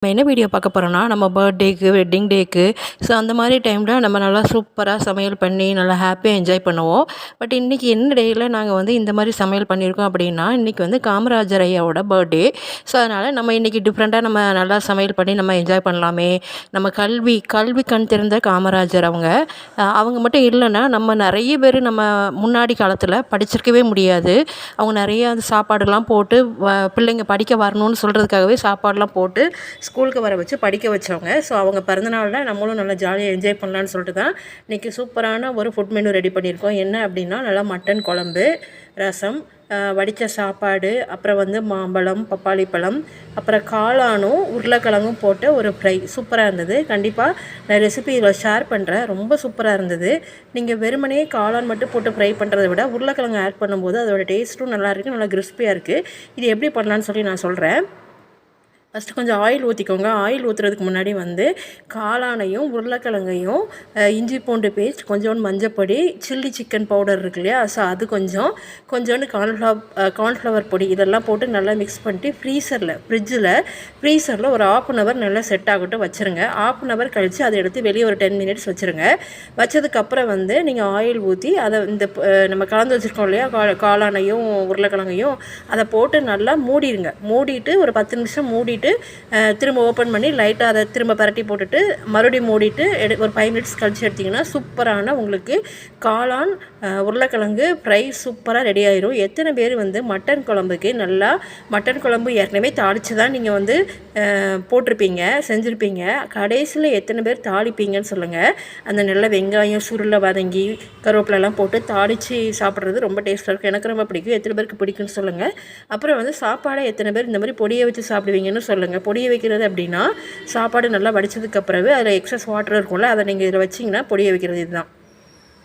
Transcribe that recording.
நம்ம என்ன வீடியோ பார்க்க போகிறோம்னா நம்ம பர்த்டேக்கு வெட்டிங் டேக்கு அந்த மாதிரி டைமில் நம்ம நல்லா சூப்பராக சமையல் பண்ணி நல்லா ஹாப்பியாக என்ஜாய் பண்ணுவோம். பட் இன்றைக்கி என்ன டேயில் நாங்கள் இந்த மாதிரி சமையல் பண்ணியிருக்கோம் அப்படின்னா, இன்றைக்கி காமராஜர் ஐயாவோட பர்த்டே. அதனால் நம்ம இன்றைக்கி டிஃப்ரெண்ட்டாக நம்ம நல்லா சமையல் பண்ணி நம்ம என்ஜாய் பண்ணலாமே. நம்ம கல்வி கண் திறந்த காமராஜர் அவங்க மட்டும் இல்லைன்னா நம்ம நிறைய பேர் நம்ம முன்னாடி காலத்தில் படிச்சிருக்கவே முடியாது. அவங்க நிறைய அந்த சாப்பாடுலாம் போட்டு பிள்ளைங்க படிக்க வரணும்னு சொல்கிறதுக்காகவே சாப்பாடெலாம் போட்டு ஸ்கூலுக்கு வர வச்சு படிக்க வச்சவங்க. அவங்க பிறந்தநாளில் நம்மளும் நல்லா ஜாலியாக என்ஜாய் பண்ணலான்னு சொல்லிட்டு தான் இன்றைக்கி சூப்பரான ஒரு ஃபுட் மெனு ரெடி பண்ணியிருக்கோம். என்ன அப்படின்னா, நல்லா மட்டன் குழம்பு, ரசம், வடித்த சாப்பாடு, அப்புறம் மாம்பழம், பப்பாளி பழம், அப்புறம் காளானும் உருளைக்கிழங்கும் போட்டு ஒரு ஃப்ரை சூப்பராக இருந்தது. கண்டிப்பாக நான் ரெசிபி இதில் ஷேர் பண்ணுறேன். ரொம்ப சூப்பராக இருந்தது. நீங்கள் வெறுமனே காளான் மட்டும் போட்டு ஃப்ரை பண்ணுறதை விட உருளைக்கிழங்கு ஆட் பண்ணும்போது அதோட டேஸ்ட்டும் நல்லா இருக்குது, நல்லா கிறிஸ்பியாக இருக்குது. இது எப்படி பண்ணலான்னு சொல்லி நான் சொல்கிறேன். ஃபஸ்ட்டு கொஞ்சம் ஆயில் ஊற்றிக்கோங்க. ஆயில் ஊற்றுறதுக்கு முன்னாடி காளானையும் உருளைக்கிழங்கையும் இஞ்சி பூண்டு பேஸ்ட், கொஞ்சோண்டு மஞ்சப்பொடி, சில்லி சிக்கன் பவுடர் இருக்கு இல்லையா, அது கொஞ்சோண்டு கார்ன்ஃப்ளவர் பொடி இதெல்லாம் போட்டு நல்லா மிக்ஸ் பண்ணிட்டு ஃப்ரீசரில் ஒரு 1/2 hour நல்லா செட் ஆகட்டும் வச்சுருங்க. 1/2 hour கழித்து அதை எடுத்து வெளியே ஒரு 10 minutes வச்சுருங்க. வச்சதுக்கப்புறம் நீங்கள் ஆயில் ஊற்றி அதை நம்ம கலந்து வச்சுருக்கோம் இல்லையா காளானையும் உருளைக்கிழங்கையும், அதை போட்டு நல்லா மூடிட்டு ஒரு 10 நிமிஷம் மூடிட்டு திரும்ப ஓப்பன் பண்ணி லைட்டாக அதை திரும்ப பரட்டி போட்டுட்டு மறுபடியும் மூடிட்டு ஒரு 5 minutes கழிச்சு எடுத்திங்கன்னா சூப்பரான உங்களுக்கு காளான் உருளைக்கிழங்கு ஃப்ரை சூப்பராக ரெடி ஆயிரும். எத்தனை பேர் மட்டன் குழம்புக்கு நல்லா மட்டன் குழம்பு ஏற்கனவே தாளித்து தான் நீங்கள் போட்டிருப்பீங்க, செஞ்சுருப்பீங்க. கடைசியில் எத்தனை பேர் தாளிப்பீங்கன்னு சொல்லுங்கள். அந்த நல்ல வெங்காயம் சுருளை வதங்கி கருவேப்பிலெல்லாம் போட்டு தாளித்து சாப்பிட்றது ரொம்ப டேஸ்ட்டாக இருக்கும். எனக்கு ரொம்ப பிடிக்கும். எத்தனை பேருக்கு பிடிக்குன்னு சொல்லுங்கள். அப்புறம் சாப்பாடை எத்தனை பேர் இந்த மாதிரி பொடியை வச்சு சாப்பிடுவீங்கன்னு சொல்லுங்கள். பொடியை வைக்கிறது அப்படின்னா, சாப்பாடு நல்லா வடித்ததுக்கப்புறவு அதில் எக்ஸஸ் வாட்டர் இருக்கும்ல, அதை நீங்கள் இதில் வச்சிங்கன்னா பொடியை வைக்கிறது இதுதான்.